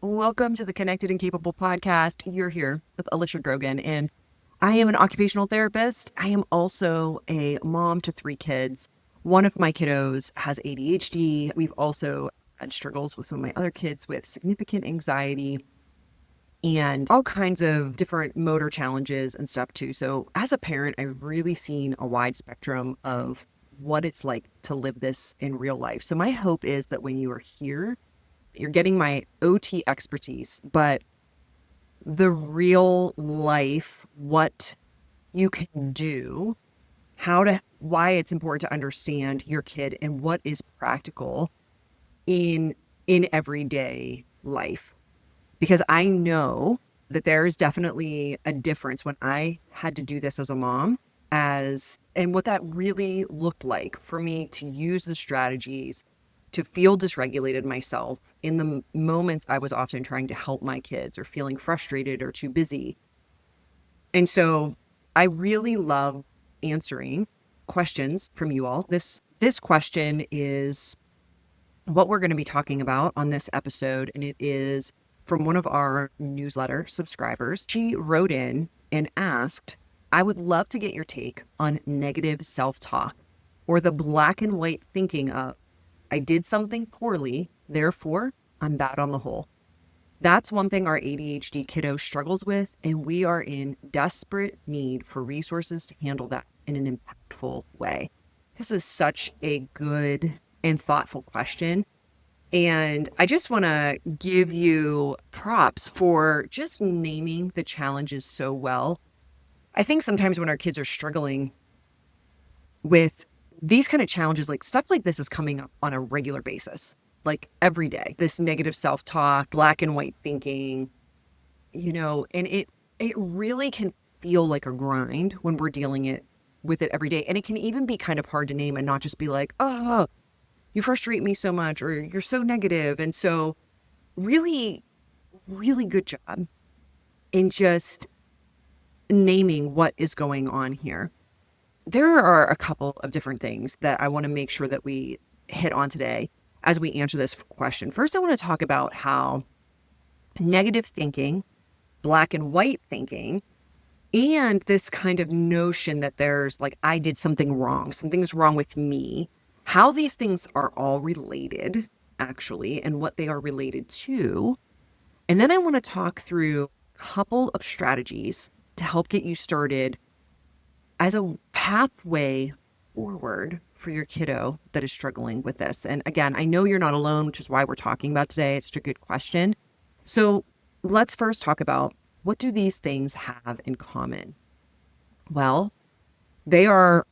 Welcome to the Connected and Capable podcast. You're here with Alicia Grogan, and I am an occupational therapist. I am also a mom to 3 kids. One of my kiddos has ADHD. We've also had struggles with some of my other kids with significant anxiety and all kinds of different motor challenges and stuff too. So as a parent, I've really seen a wide spectrum of what it's like to live this in real life. So my hope is that when you are here, you're getting my OT expertise, but the real life, what you can do, why it's important to understand your kid and what is practical in everyday life. Because I know that there is definitely a difference when I had to do this as a mom and what that really looked like for me to use the strategies to feel dysregulated myself in the moments I was often trying to help my kids or feeling frustrated or too busy. And so I really love answering questions from you all. This question is what we're going to be talking about on this episode, and it is from one of our newsletter subscribers. She wrote in and asked, I would love to get your take on negative self-talk or the black and white thinking of, I did something poorly, therefore I'm bad on the whole. That's one thing our ADHD kiddo struggles with, and we are in desperate need for resources to handle that in an impactful way. This is such a good and thoughtful question. And I just want to give you props for just naming the challenges so well. I think sometimes when our kids are struggling with these kind of challenges, like stuff like this is coming up on a regular basis, like every day, this negative self-talk, black and white thinking, and it really can feel like a grind when we're dealing with it every day. And it can even be kind of hard to name and not just be like, oh, you frustrate me so much, or you're so negative. And so really, really good job in just naming what is going on here. There are a couple of different things that I want to make sure that we hit on today as we answer this question. First, I want to talk about how negative thinking, black and white thinking, and this kind of notion that there's like, I did something wrong, something's wrong with me, how these things are all related, actually, and what they are related to. And then I want to talk through a couple of strategies to help get you started as a pathway forward for your kiddo that is struggling with this. And again, I know you're not alone, which is why we're talking about today. It's such a good question. So let's first talk about, what do these things have in common? Well, they are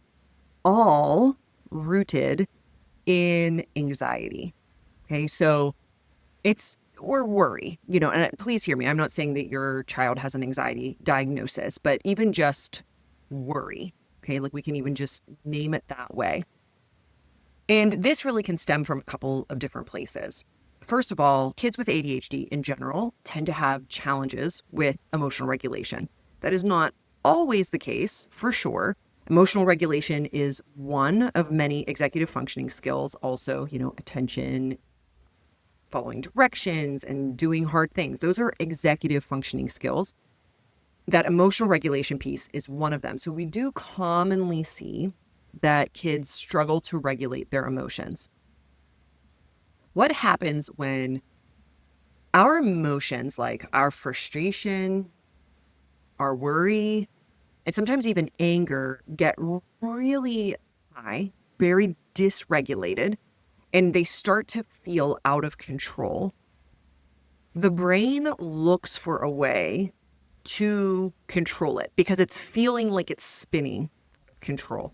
all rooted in anxiety. Okay, so or worry, and please hear me. I'm not saying that your child has an anxiety diagnosis, but even just worry. Okay, like we can even just name it that way. And this really can stem from a couple of different places. First of all, kids with ADHD in general tend to have challenges with emotional regulation. That is not always the case, for sure. Emotional regulation is one of many executive functioning skills. Also, attention, following directions, and doing hard things. Those are executive functioning skills. That emotional regulation piece is one of them. So we do commonly see that kids struggle to regulate their emotions. What happens when our emotions, like our frustration, our worry, and sometimes even anger, get really high, very dysregulated, and they start to feel out of control? The brain looks for a way to control it because it's feeling like it's spinning out of control.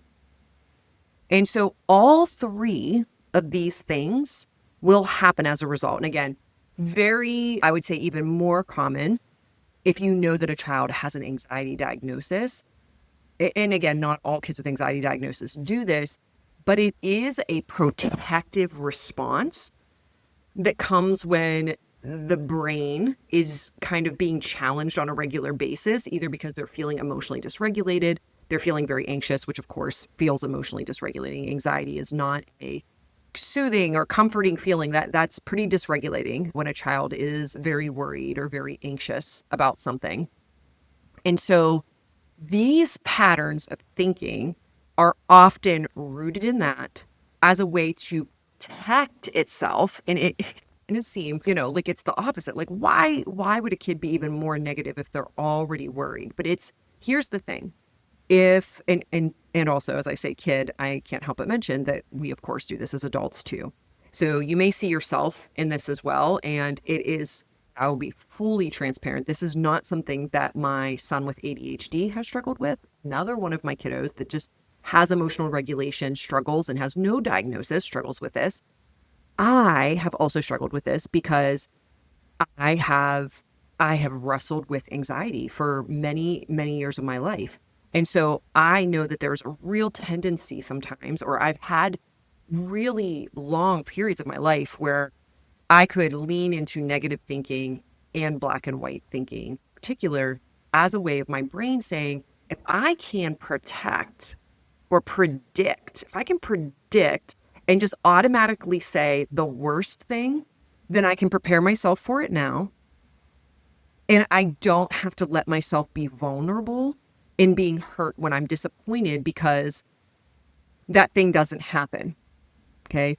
And so all 3 of these things will happen as a result. And again, I would say even more common if you know that a child has an anxiety diagnosis. And again, not all kids with anxiety diagnosis do this, but it is a protective response that comes when the brain is kind of being challenged on a regular basis, either because they're feeling emotionally dysregulated, they're feeling very anxious, which of course feels emotionally dysregulating. Anxiety is not a soothing or comforting feeling, that's pretty dysregulating when a child is very worried or very anxious about something. And so these patterns of thinking are often rooted in that as a way to protect itself. And it seems, like it's the opposite. Like why would a kid be even more negative if they're already worried? But here's the thing. If and also, as I say kid, I can't help but mention that we of course do this as adults too. So you may see yourself in this as well. And I will be fully transparent. This is not something that my son with ADHD has struggled with. Another one of my kiddos that just has emotional regulation struggles and has no diagnosis struggles with this. I have also struggled with this because I have wrestled with anxiety for many, many years of my life. And so I know that there's a real tendency sometimes, or I've had really long periods of my life where I could lean into negative thinking and black and white thinking, in particular, as a way of my brain saying, if I can protect or predict, if I can predict and just automatically say the worst thing, then I can prepare myself for it now. And I don't have to let myself be vulnerable in being hurt when I'm disappointed because that thing doesn't happen. Okay.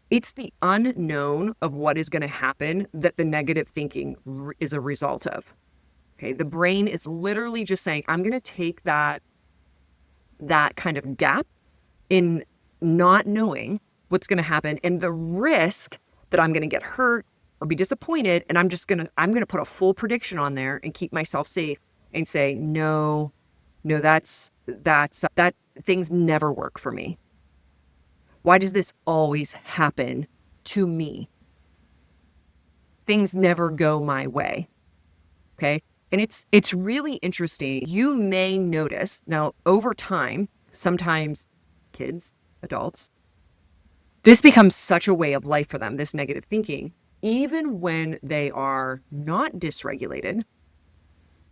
It's the unknown of what is going to happen that the negative thinking is a result of. Okay. The brain is literally just saying, I'm going to take that kind of gap in not knowing what's going to happen and the risk that I'm going to get hurt or be disappointed. And I'm going to put a full prediction on there and keep myself safe and say, no, that things never work for me. Why does this always happen to me? Things never go my way. Okay. And it's really interesting. You may notice now over time, sometimes kids, adults, this becomes such a way of life for them, this negative thinking. Even when they are not dysregulated,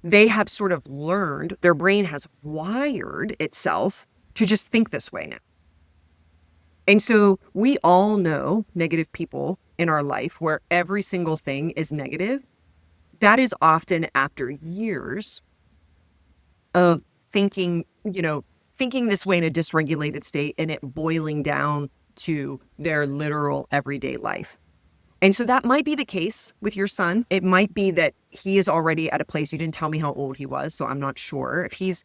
they have sort of learned, their brain has wired itself to just think this way now. And so we all know negative people in our life where every single thing is negative. That is often after years of thinking this way in a dysregulated state and it boiling down to their literal everyday life. And so that might be the case with your son. It might be that he is already at a place, you didn't tell me how old he was, so I'm not sure. If he's,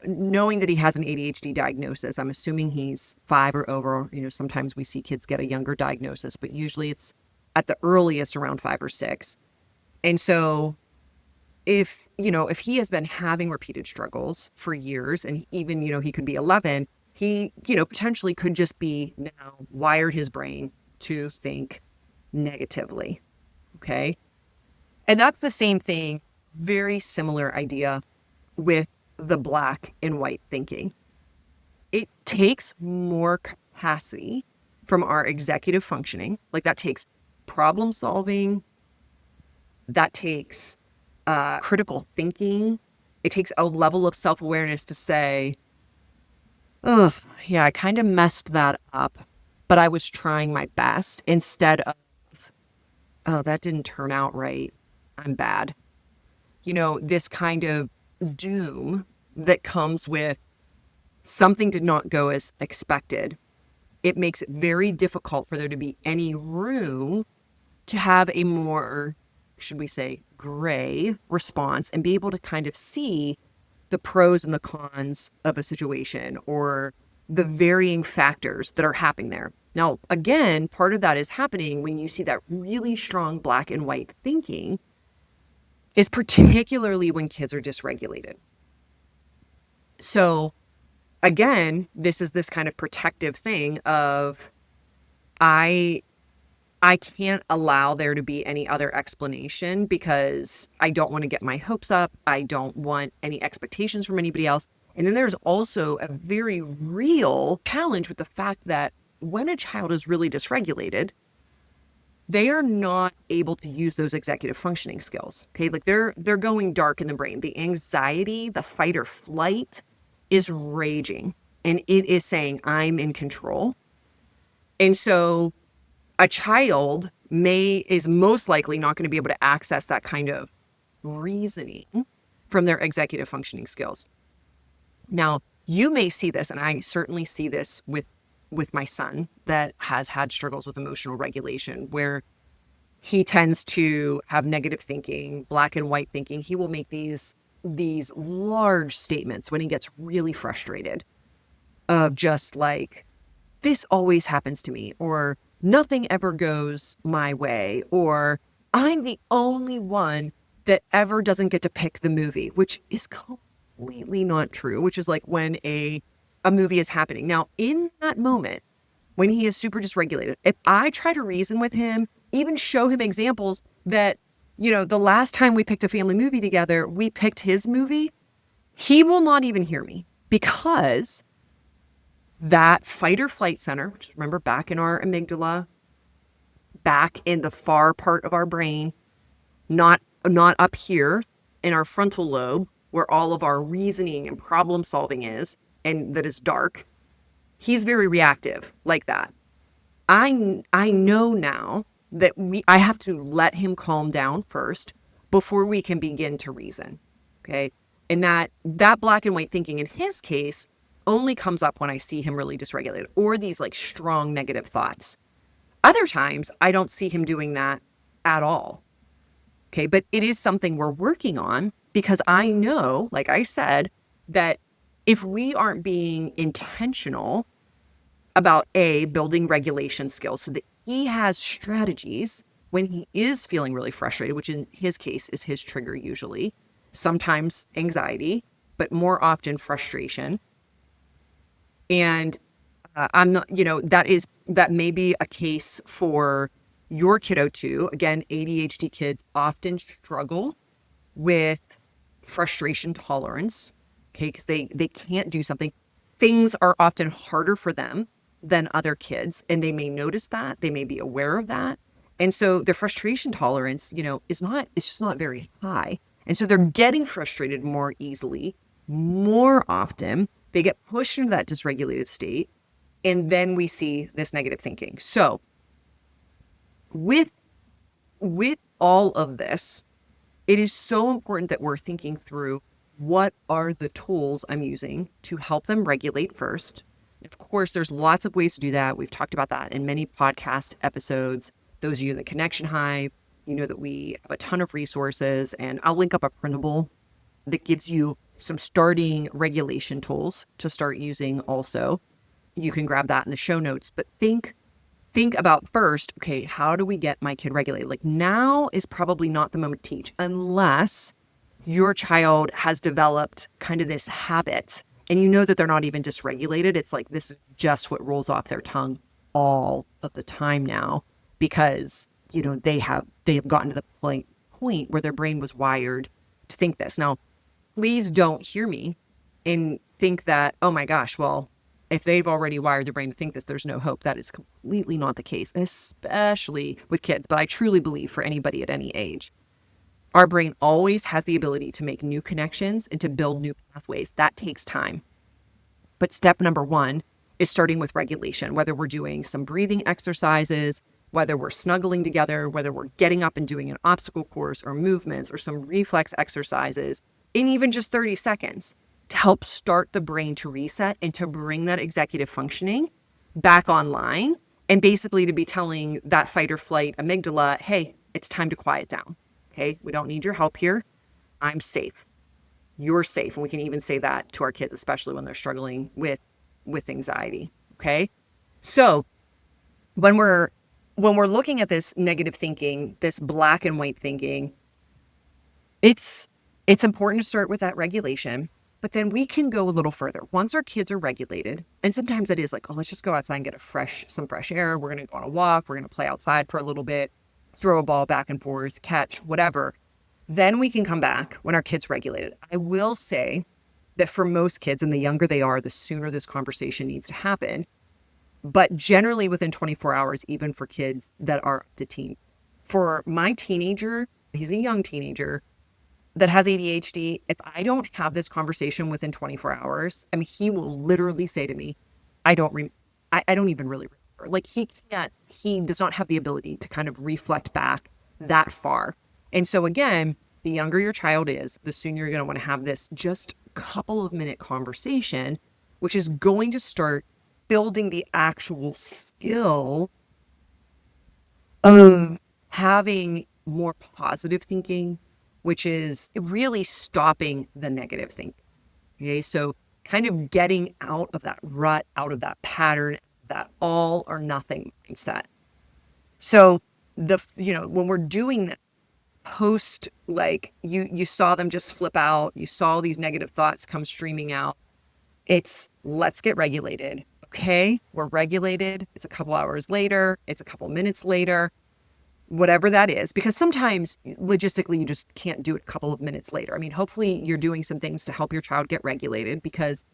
knowing that he has an ADHD diagnosis, I'm assuming he's 5 or over. Sometimes we see kids get a younger diagnosis, but usually it's at the earliest around 5 or 6. And so if he has been having repeated struggles for years and even, he could be 11, he, potentially could just be now wired his brain to think negatively. Okay. And that's the same thing, very similar idea with the black and white thinking. It takes more capacity from our executive functioning. Like that takes problem solving. That takes critical thinking. It takes a level of self-awareness to say, oh, yeah, I kind of messed that up, but I was trying my best instead of, oh, that didn't turn out right. I'm bad. This kind of doom that comes with something did not go as expected. It makes it very difficult for there to be any room to have a more, should we say, gray response and be able to kind of see the pros and the cons of a situation or the varying factors that are happening there. Now, again, part of that is happening when you see that really strong black and white thinking is particularly when kids are dysregulated. So again, this is this kind of protective thing of I can't allow there to be any other explanation because I don't want to get my hopes up. I don't want any expectations from anybody else. And then there's also a very real challenge with the fact that when a child is really dysregulated, they are not able to use those executive functioning skills. Okay. Like they're going dark in the brain. The anxiety, the fight or flight is raging and it is saying, I'm in control. And so a child is most likely not going to be able to access that kind of reasoning from their executive functioning skills. Now, you may see this, and I certainly see this with my son that has had struggles with emotional regulation, where he tends to have negative thinking, black and white thinking. He will make these large statements when he gets really frustrated, of just like, this always happens to me, or nothing ever goes my way, or I'm the only one that ever doesn't get to pick the movie, which is completely not true, which is like when a movie is happening. Now, in that moment, when he is super dysregulated, if I try to reason with him, even show him examples that, the last time we picked a family movie together, we picked his movie, he will not even hear me, because that fight or flight center, which remember back in our amygdala, back in the far part of our brain, not up here in our frontal lobe where all of our reasoning and problem solving is, and that is dark. He's very reactive like that. I know now that I have to let him calm down first before we can begin to reason. Okay? And that black and white thinking in his case only comes up when I see him really dysregulated, or these like strong negative thoughts. Other times I don't see him doing that at all. Okay? But it is something we're working on, because I know, like I said, that if we aren't being intentional about building regulation skills so that he has strategies when he is feeling really frustrated, which in his case is his trigger usually, sometimes anxiety, but more often frustration. And I'm not, that may be a case for your kiddo too. Again, ADHD kids often struggle with frustration tolerance, okay, because they can't do something. Things are often harder for them than other kids, and they may notice that, they may be aware of that. And so their frustration tolerance, it's just not very high. And so they're getting frustrated more easily, more often. They get pushed into that dysregulated state, and then we see this negative thinking. So with all of this, it is so important that we're thinking through, what are the tools I'm using to help them regulate first. Of course, there's lots of ways to do that. We've talked about that in many podcast episodes. Those of you in the Connection Hive, you know that we have a ton of resources, and I'll link up a printable that gives you some starting regulation tools to start using also. You can grab that in the show notes, but think about first, okay, how do we get my kid regulated? Like, now is probably not the moment to teach, unless your child has developed kind of this habit and you know that they're not even dysregulated. It's like, this is just what rolls off their tongue all of the time now, because, they have gotten to the point where their brain was wired to think this. Now, please don't hear me and think that, oh my gosh, well, if they've already wired their brain to think this, there's no hope. That is completely not the case, especially with kids. But I truly believe for anybody at any age, our brain always has the ability to make new connections and to build new pathways. That takes time. But step number one is starting with regulation, whether we're doing some breathing exercises, whether we're snuggling together, whether we're getting up and doing an obstacle course or movements or some reflex exercises in even just 30 seconds to help start the brain to reset and to bring that executive functioning back online, and basically to be telling that fight or flight amygdala, hey, it's time to quiet down. Okay, we don't need your help here. I'm safe. You're safe. And we can even say that to our kids, especially when they're struggling with anxiety. Okay. So when we're looking at this negative thinking, this black and white thinking, it's important to start with that regulation, but then we can go a little further. Once our kids are regulated, and sometimes it is like, oh, let's just go outside and get some fresh air. We're going to go on a walk. We're going to play outside for a little bit, throw a ball back and forth, catch, whatever. Then we can come back when our kid's regulated. I will say that for most kids, and the younger they are, the sooner this conversation needs to happen. But generally within 24 hours, even for kids that are up to teen. For my teenager, he's a young teenager that has ADHD. If I don't have this conversation within 24 hours, I mean, he will literally say to me, I don't even really remember far. Like he does not have the ability to kind of reflect back that far. And so again, the younger your child is, the sooner you're going to want to have this just couple of minute conversation, which is going to start building the actual skill of having more positive thinking, which is really stopping the negative thinking. Okay, so kind of getting out of that rut, out of that pattern, that all or nothing mindset. So when we're doing that post, like you saw them just flip out, you saw these negative thoughts come streaming out. It's let's get regulated. Okay, we're regulated. It's a couple hours later. It's a couple minutes later. Whatever that is, because sometimes logistically you just can't do it a couple of minutes later. I mean, hopefully you're doing some things to help your child get regulated, because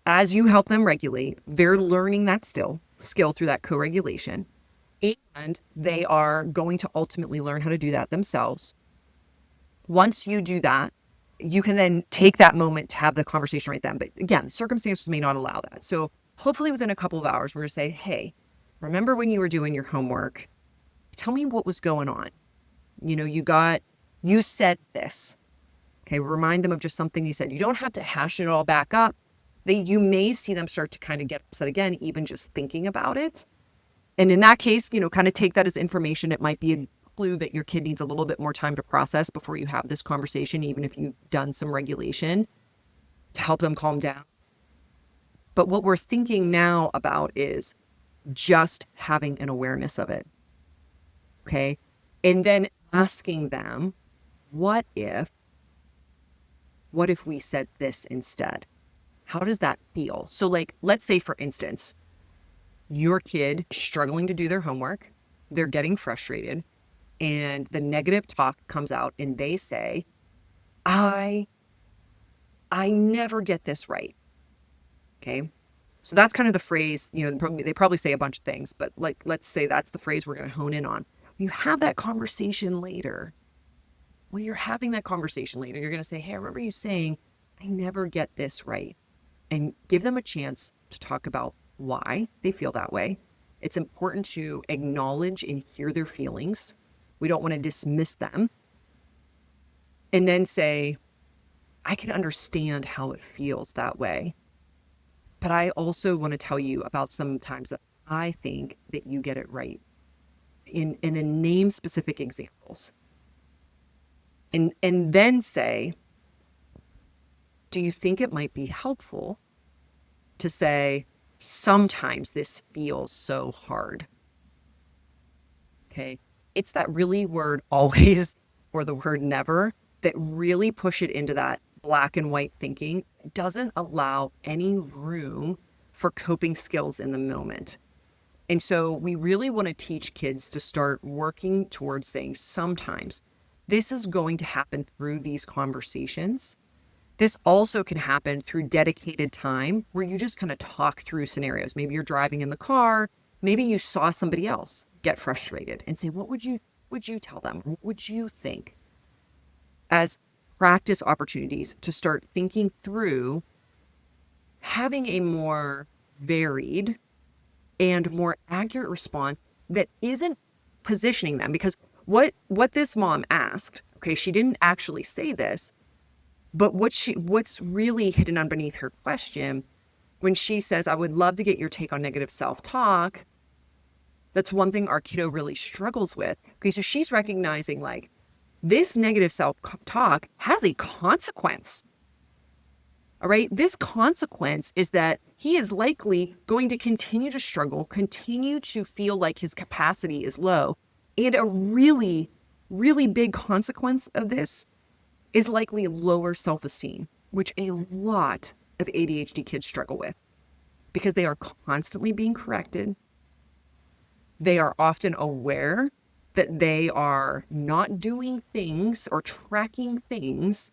as you help them regulate, they're learning that skill through that co-regulation, and they are going to ultimately learn how to do that themselves. Once you do that, you can then take that moment to have the conversation right then. But again, circumstances may not allow that. So hopefully within a couple of hours, we're going to say, hey, remember when you were doing your homework? Tell me what was going on. You said this. Okay, remind them of just something you said. You don't have to hash it all back up. You may see them start to kind of get upset again, even just thinking about it. And in that case, kind of take that as information. It might be a clue that your kid needs a little bit more time to process before you have this conversation, even if you've done some regulation to help them calm down. But what we're thinking now about is just having an awareness of it. Okay. And then asking them, what if we said this instead? How does that feel? So like, let's say for instance, your kid is struggling to do their homework. They're getting frustrated and the negative talk comes out and they say, I never get this right. Okay. So that's kind of the phrase, they probably say a bunch of things, but like, let's say that's the phrase we're going to hone in on. You have that conversation later. When you're having that conversation later, you're going to say, hey, I remember you saying, I never get this right. And give them a chance to talk about why they feel that way. It's important to acknowledge and hear their feelings. We don't want to dismiss them. And then say, I can understand how it feels that way. But I also want to tell you about some times that I think that you get it right. And then name specific examples. And then say, do you think it might be helpful to say, sometimes this feels so hard? Okay. It's that really word always or the word never that really push it into that black and white thinking. It doesn't allow any room for coping skills in the moment. And so we really want to teach kids to start working towards saying sometimes. This is going to happen through these conversations. This also can happen through dedicated time where you just kind of talk through scenarios. Maybe you're driving in the car. Maybe you saw somebody else get frustrated and say, what would you tell them? What would you think? As practice opportunities to start thinking through having a more varied and more accurate response that isn't positioning them. Because what this mom asked, okay, she didn't actually say this, but what's really hidden underneath her question when she says, I would love to get your take on negative self-talk. That's one thing our kiddo really struggles with. Okay, so she's recognizing like this negative self-talk has a consequence. All right. This consequence is that he is likely going to continue to struggle, continue to feel like his capacity is low. And a really, really big consequence of this is likely lower self-esteem, which a lot of ADHD kids struggle with because they are constantly being corrected. They are often aware that they are not doing things or tracking things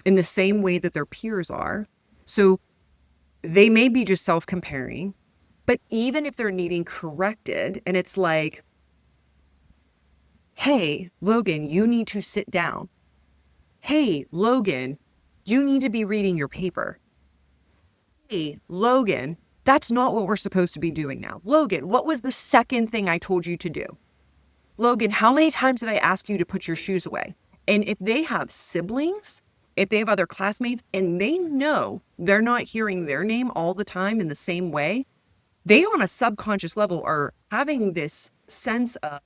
in the same way that their peers are. So they may be just self-comparing, but even if they're needing corrected and it's like, hey, Logan, you need to sit down. Hey, Logan, you need to be reading your paper. Hey, Logan, That's not what we're supposed to be doing now. Logan, what was the second thing I told you to do? Logan, how many times did I ask you to put your shoes away? And if they have siblings, if they have other classmates, and they know they're not hearing their name all the time in the same way, they on a subconscious level are having this sense of,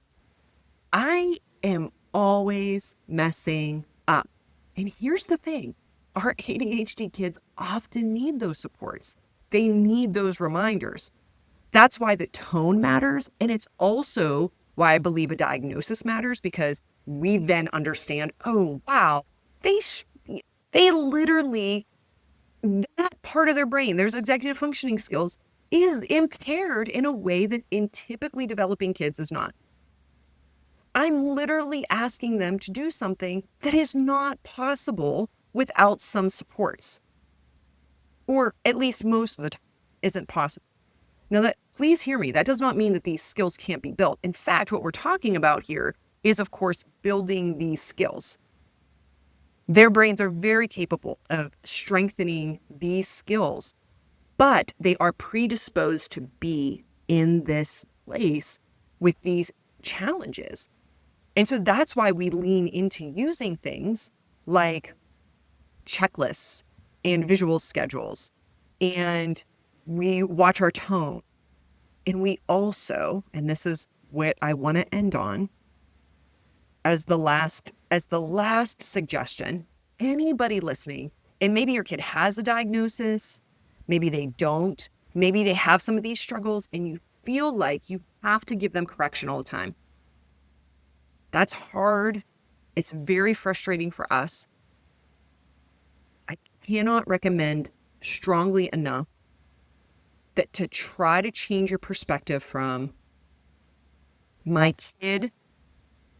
I am always messing up. And here's the thing, our ADHD kids often need those supports. They need those reminders. That's why the tone matters. And it's also why I believe a diagnosis matters, because we then understand, oh, wow, they literally, that part of their brain, there's executive functioning skills, is impaired in a way that in typically developing kids is not. I'm literally asking them to do something that is not possible without some supports, or at least most of the time isn't possible. Now, that, please hear me, that does not mean that these skills can't be built. In fact, what we're talking about here is, of course, building these skills. Their brains are very capable of strengthening these skills, but they are predisposed to be in this place with these challenges. And so that's why we lean into using things like checklists and visual schedules, and we watch our tone. And we also, and this is what I want to end on as the last suggestion, anybody listening, and maybe your kid has a diagnosis, maybe they don't, maybe they have some of these struggles and you feel like you have to give them correction all the time. That's hard. It's very frustrating for us. I cannot recommend strongly enough that to try to change your perspective from, my kid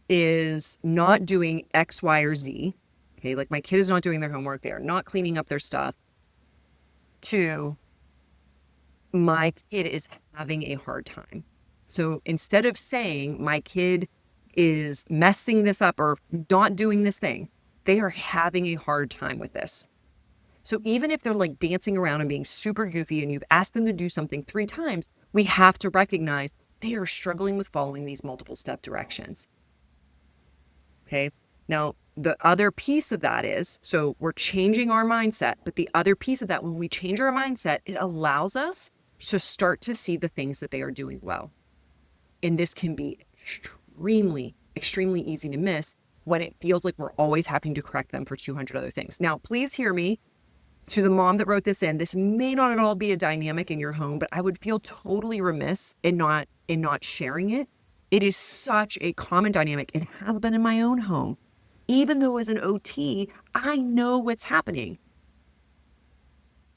is not doing X, Y, or Z. Okay, like my kid is not doing their homework, they are not cleaning up their stuff, to my kid is having a hard time. So instead of saying my kid is messing this up or not doing this thing, they are having a hard time with this. So even if they're like dancing around and being super goofy and you've asked them to do something 3 times, we have to recognize they are struggling with following these multiple step directions. Okay. Now, the other piece of that is, so we're changing our mindset, but the other piece of that, when we change our mindset, it allows us to start to see the things that they are doing well. And this can be extremely, extremely easy to miss when it feels like we're always having to correct them for 200 other things. Now, please hear me. To the mom that wrote this in, this may not at all be a dynamic in your home, but I would feel totally remiss in not sharing it. It is such a common dynamic. It has been in my own home. Even though as an OT, I know what's happening.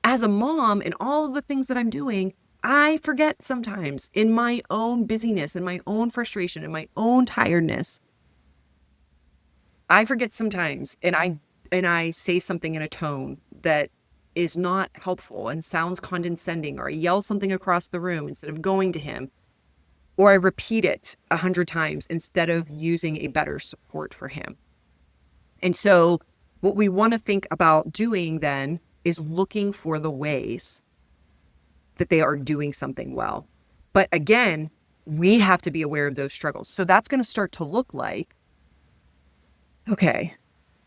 As a mom and all of the things that I'm doing, I forget sometimes in my own busyness, in my own frustration, in my own tiredness. I forget sometimes, and I say something in a tone that is not helpful and sounds condescending, or I yell something across the room instead of going to him, or I repeat it 100 times instead of using a better support for him. And so what we want to think about doing then is looking for the ways that they are doing something well. But again, we have to be aware of those struggles. So that's going to start to look like, okay,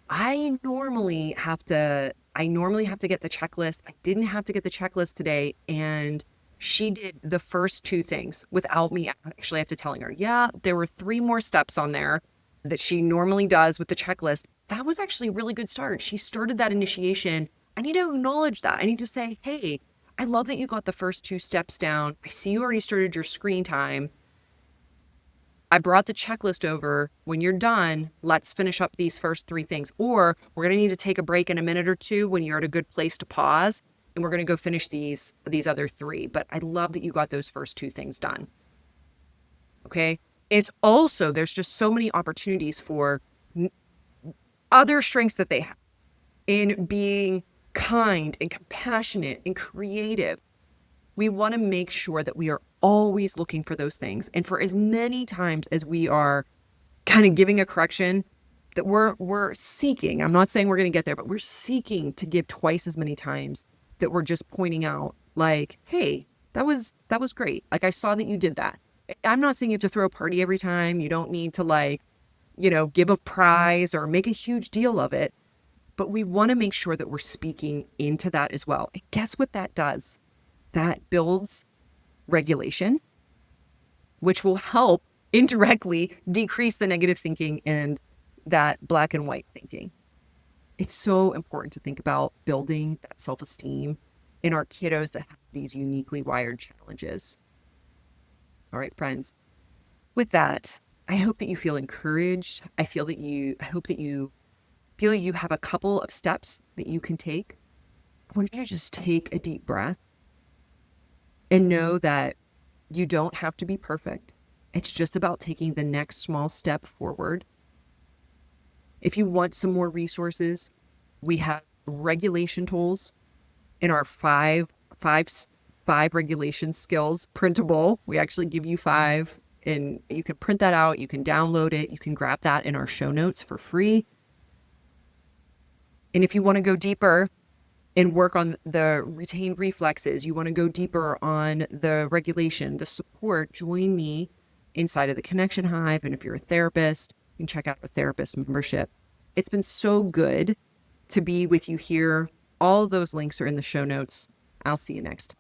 I normally have to get the checklist. I didn't have to get the checklist today. And she did the first 2 things without me actually after telling her, yeah, there were 3 more steps on there that she normally does with the checklist. That was actually a really good start. She started that initiation. I need to acknowledge that. I need to say, hey, I love that you got the first 2 steps down. I see you already started your screen time. I brought the checklist over. When you're done, let's finish up these first 3 things. Or we're going to need to take a break in a minute or 2 when you're at a good place to pause, and we're going to go finish these other 3. But I love that you got those first 2 things done. Okay. It's also, there's just so many opportunities for other strengths that they have in being kind and compassionate and creative. We want to make sure that we are always looking for those things. And for as many times as we are kind of giving a correction, that we're seeking, I'm not saying we're going to get there, but we're seeking to give twice as many times that we're just pointing out like, hey, that was great. Like, I saw that you did that. I'm not saying you have to throw a party every time. You don't need to, like, give a prize or make a huge deal of it. But we want to make sure that we're speaking into that as well. And guess what that does? That builds regulation, which will help indirectly decrease the negative thinking and that black and white thinking. It's so important to think about building that self-esteem in our kiddos that have these uniquely wired challenges. All right, friends. With that, I hope that you feel encouraged. I hope that you feel you have a couple of steps that you can take. I want you to just take a deep breath and know that you don't have to be perfect. It's just about taking the next small step forward. If you want some more resources, we have regulation tools in our five regulation skills printable. We actually give you 5, and you can print that out. You can download it. You can grab that in our show notes for free. And if you want to go deeper and work on the retained reflexes, you want to go deeper on the regulation, the support, join me inside of the Connection Hive. And if you're a therapist, you can check out our therapist membership. It's been so good to be with you here. All of those links are in the show notes. I'll see you next time.